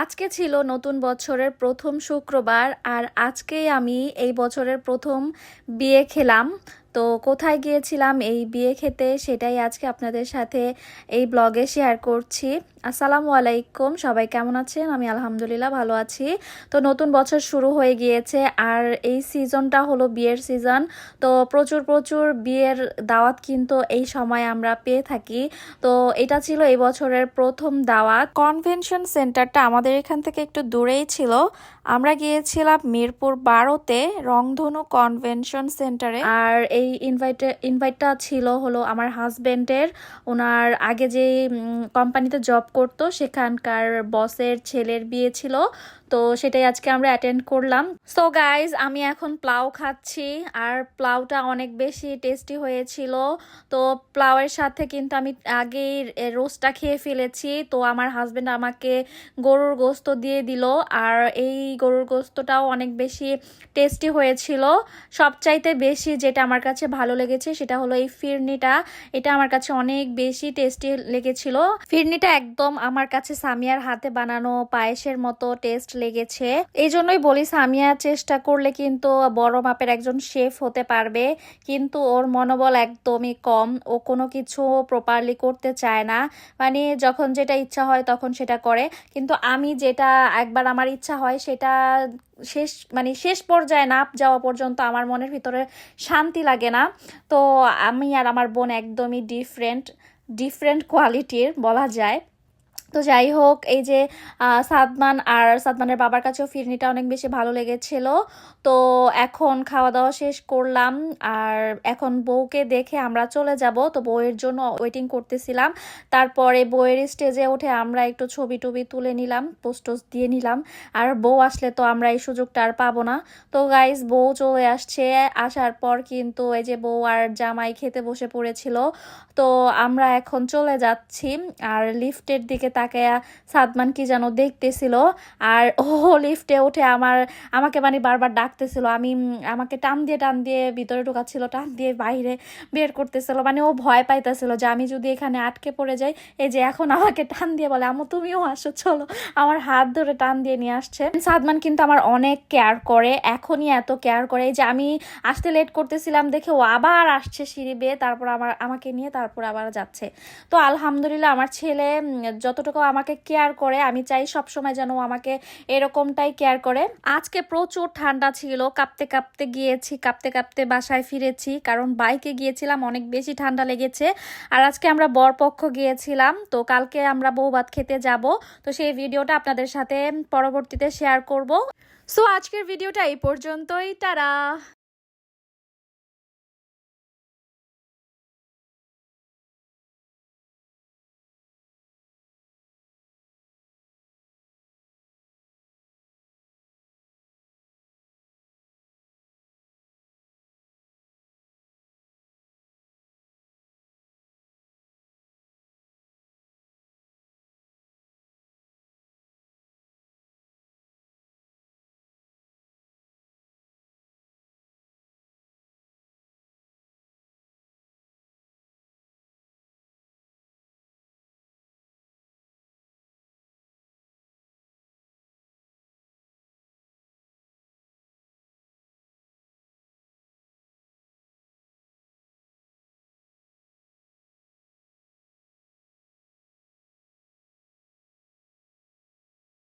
আজকে ছিল নতুন বছরের প্রথম শুক্রবার আর আজকেই আমি এই বছরের প্রথম বিয়ে খেলাম। তো কোথায় গিয়েছিলাম এই বিয়ে খেতে সেটাই আজকে আপনাদের সাথে এই ব্লগে শেয়ার করছি। আসসালামু আলাইকুম, সবাই কেমন আছেন? আমি আলহামদুলিল্লাহ ভালো আছি। তো নতুন বছর শুরু হয়ে গিয়েছে আর এই সিজনটা হলো বিয়ের সিজন। তো প্রচুর প্রচুর বিয়ের দাওয়াত কিন্তু এই সময় আমরা পেয়ে থাকি। তো এটা ছিল এই বছরের প্রথম দাওয়াত। কনভেনশন সেন্টারটা আমাদের এখান থেকে একটু দূরেই ছিল। আমরা গিয়েছিলাম মিরপুর 12-তে রংধনু কনভেনশন সেন্টারে। আর এই ইনভাইটটা ছিল হলো আমার হাজবেন্ডের। ওনার আগে যে কোম্পানিতে জব করতো সেখানকার বসের ছেলের বিয়ে ছিল। তো সেটাই আজকে আমরা অ্যাটেন্ড করলাম। সো গাইজ, আমি এখন প্লাউ খাচ্ছি আর প্লাউটা অনেক বেশি টেস্টি হয়েছিল। তো প্লাউয়ের সাথে কিন্তু আমি আগেই রোস্টটা খেয়ে ফেলেছি। তো আমার হাজবেন্ড আমাকে গরুর গোস্ত দিয়ে দিল আর এই গরুর গোস্তটাও অনেক বেশি টেস্টি হয়েছিল। সবচাইতে বেশি যেটা আমার কাছে ভালো লেগেছে সেটা হলো এই ফিরনিটা। এটা আমার কাছে অনেক বেশি টেস্টি লেগেছিল। ফিরনিটা একদম আমার কাছে সামিয়ার হাতে বানানো পায়েসের মতো টেস্ট লেগেছে। এই জন্যই বলি সামিয়া চেষ্টা করলে কিন্তু বড় মাপের একজন শেফ হতে পারবে, কিন্তু ওর মনোবল একদমই কম। ও কোনো কিছু প্রপারলি করতে চায় না, মানে যখন যেটা ইচ্ছা হয় তখন সেটা করে। কিন্তু আমি যেটা একবার আমার ইচ্ছা হয় সেটা শেষ পর্যায়ে না যাওয়া পর্যন্ত আমার মনের ভিতরে শান্তি লাগে না। তো আমি আর আমার বোন একদমই ডিফারেন্ট কোয়ালিটির বলা যায়। তো যাই হোক, এই যে সাদমানের বাবার কাছেও ফিরনিটা অনেক বেশি ভালো লেগেছিল। তো এখন খাওয়া দাওয়া শেষ করলাম আর এখন বউকে দেখে আমরা চলে যাব। তো বউয়ের জন্য ওয়েটিং করতেছিলাম। তারপরে বউয়ের স্টেজে উঠে আমরা একটু ছবি টবি তুলে নিলাম, পোস্টোস দিয়ে নিলাম। আর বউ আসলে তো আমরা এই সুযোগটা আর পাবো না। তো গাইস, বউ চলে আসছে। আসার পর কিন্তু এই যে বউ আর জামাই খেতে বসে পড়েছিল। তো আমরা এখন চলে যাচ্ছি আর লিফটের দিকে তাকায়া সাদমান কি যেন দেখতেছিল। আর ও লিফটে উঠে আমাকে মানে বারবার ডাকতেছিল। আমাকে টান দিয়ে ভিতরে ঢোকাচ্ছিল, টান দিয়ে বাইরে বের করতেছিল। মানে ও ভয় পাইতেছিল যে আমি যদি এখানে আটকে পড়ে যাই। এই যে এখন আমাকে টান দিয়ে বলে, আম্মু তুমিও আসো, চলো। আমার হাত ধরে টান দিয়ে নিয়ে আসছে। সাদমান কিন্তু আমার অনেক কেয়ার করে, এখনই এত কেয়ার করে। এই যে আমি আসতে লেট করতেছিলাম দেখে ও আবার আসছে সিঁড়ি বেয়ে, তারপর আমাকে নিয়ে তারপর আবার যাচ্ছে। তো আলহামদুলিল্লাহ, আমার ছেলে যতটুকু আমাকে কেয়ার করে আমি চাই সবসময় যেন আমাকে এরকমটাই কেয়ার করে। আজকে প্রচুর ঠান্ডা ছিল, কাঁপতে কাঁপতে গিয়েছি, কাঁপতে কাঁপতে বাসায় ফিরেছি, কারণ বাইকে গিয়েছিলাম, অনেক বেশি ঠান্ডা লেগেছে। আর আজকে আমরা বরপক্ষ গিয়েছিলাম, তো কালকে আমরা বউভাত খেতে যাব। তো সেই ভিডিওটা আপনাদের সাথে পরবর্তীতে শেয়ার করব। সো আজকের ভিডিওটা এই পর্যন্তই, টাটা।